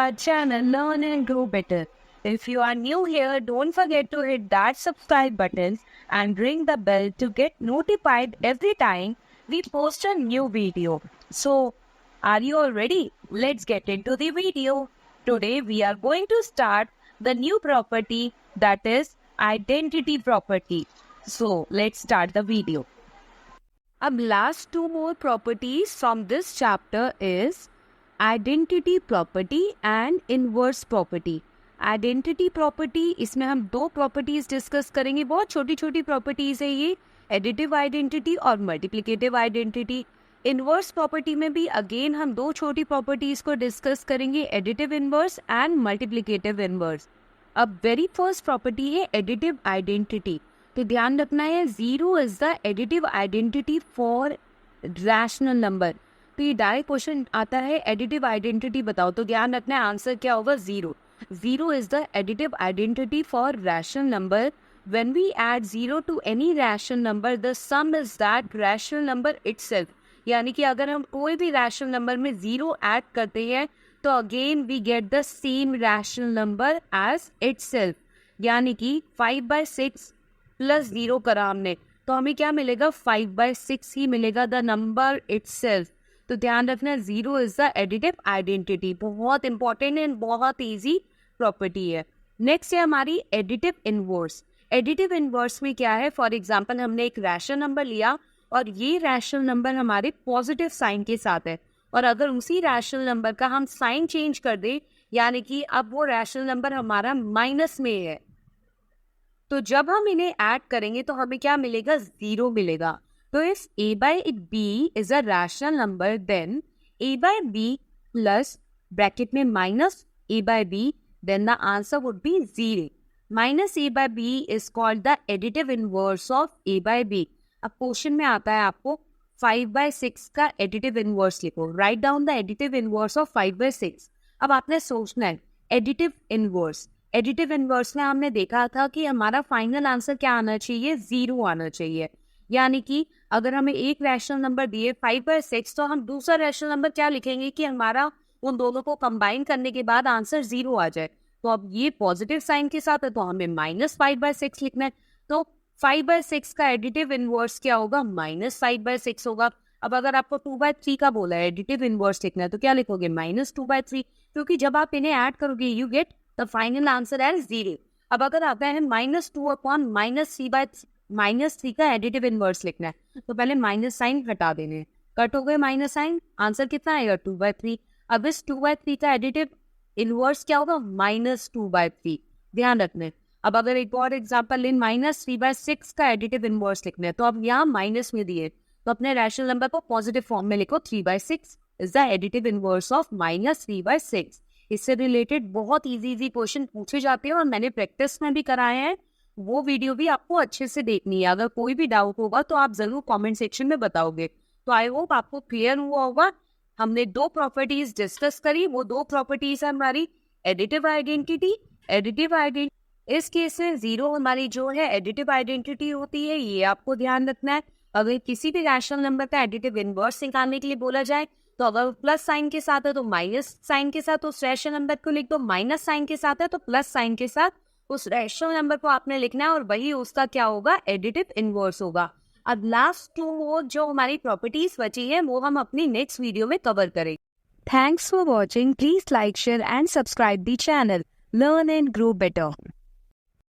our channel Learn and Grow Better. If you are new here, don't forget to hit that subscribe button and ring the bell to get notified every time we post a new video. So, are you all ready? Let's get into the video. Today we are going to start the new property, that is identity property. So, let's start the video. अब last two more properties from this chapter is identity property and inverse property. Identity property, इसमें हम दो properties discuss करेंगे. बहुत छोटी छोटी properties है ये, एडिटिव आइडेंटिटी और मल्टीप्लिकेटिव आइडेंटिटी. इनवर्स प्रॉपर्टी में भी अगेन हम दो छोटी प्रॉपर्टीज को डिस्कस करेंगे, additive inverse and multiplicative inverse. अब वेरी फर्स्ट प्रॉपर्टी है एडिटिव आइडेंटिटी. तो ध्यान रखना है, 0 is the additive identity for rational number. तो ये डायरेक्ट क्वेश्चन आता है, एडिटिव आइडेंटिटी बताओ. तो ध्यान रखना है, आंसर क्या होगा? 0. 0 is the additive identity for rational number. When we add 0 to any rational number, the sum is that rational number itself. यानी कि अगर हम कोई भी rational number में 0 ऐड करते हैं तो again we get the same rational number as itself. यानी कि 5/6 प्लस 0 करा हमने तो हमें क्या मिलेगा? 5/6 ही मिलेगा, द नंबर itself. तो ध्यान रखना, 0 इज द एडिटिव आइडेंटिटी. बहुत इंपॉर्टेंट एंड बहुत ईजी प्रॉपर्टी है. नेक्स्ट है हमारी एडिटिव इनवर्स. एडिटिव इनवर्स में क्या है? फॉर एग्जांपल हमने एक रैशनल नंबर लिया और ये रैशनल नंबर हमारे पॉजिटिव साइन के साथ है, और अगर उसी रैशनल नंबर का हम साइन चेंज कर दें, यानी कि अब वो रैशनल नंबर हमारा माइनस में है, तो जब हम इन्हें ऐड करेंगे तो हमें क्या मिलेगा? 0 मिलेगा. तो if a by b is a rational number, then a by b plus bracket में minus a by b, then the answer would be 0. Minus a by b is called the additive inverse of a by b. अब question में आता है आपको 5/6 का additive inverse लिखो. Write down the additive inverse of 5/6. अब आपने सोचना है additive inverse. additive inverse में हमने देखा था कि हमारा फाइनल आंसर क्या आना चाहिए? 0 आना चाहिए. यानी कि अगर हमें एक रैशनल नंबर दिए 5/6, तो हम दूसरा रैशनल नंबर क्या लिखेंगे कि हमारा उन दोनों को कंबाइन करने के बाद आंसर 0 आ जाए. तो अब ये पॉजिटिव साइन के साथ है तो हमें -5/6 लिखना है. तो 5/6 का एडिटिव इनवर्स क्या होगा? -5/6 होगा. अब अगर आपको 2/3 का बोला है एडिटिव इनवर्स लिखना है तो क्या लिखोगे? -2/3, क्योंकि जब आप इन्हें ऐड करोगे you get the final answer as 0. अब अगर आता है -2/-3 का एडिटिव इनवर्स लिखना है तो पहले माइनस साइन हटा देने हैं. कट हो गए माइनस साइन, आंसर कितना आएगा? 2/3. अब इस 2/3 का एडिटिव इनवर्स क्या होगा? -2/3. ध्यान रखना है. अब अगर एक और एग्जांपल लें, -3/6 का एडिटिव इनवर्स लिखना है तो अब यहाँ माइनस में दिए तो अपने रैशनल नंबर को पॉजिटिव फॉर्म में लिखो. 3/6 is the additive inverse of -3/6. इससे रिलेटेड बहुत इजी क्वेश्चन पूछे जाते हैं और मैंने प्रैक्टिस में भी कराए हैं. वो वीडियो भी आपको अच्छे से देखनी है. अगर कोई भी डाउट होगा तो आप जरूर कमेंट सेक्शन में बताओगे. तो आई होप आपको क्लियर हुआ होगा. हमने दो प्रॉपर्टीज डिस्कस करी. वो दो प्रॉपर्टीज है हमारी एडिटिव आइडेंटिटी, एडिटिव आइडेंटिटी. इस केस में 0 हमारी जो है एडिटिव आइडेंटिटी होती है, ये आपको ध्यान रखना है. अगर किसी भी रैशनल नंबर का एडिटिव इनवर्स निकालने के लिए बोला जाए तो अगर प्लस साइन के साथ है तो माइनस साइन के साथ उस रैशनल नंबर को लिख दो, माइनस साइन के साथ है तो प्लस साइन के साथ उस रैशनल नंबर को आपने लिखना है और वही उसका क्या होगा? एडिटिव इनवर्स होगा. अब लास्ट 2 जो हमारी प्रॉपर्टीज बची है वो हम अपनी नेक्स्ट वीडियो में कवर करेंगे. Thanks for watching. Please like, share and subscribe the channel learn and grow better.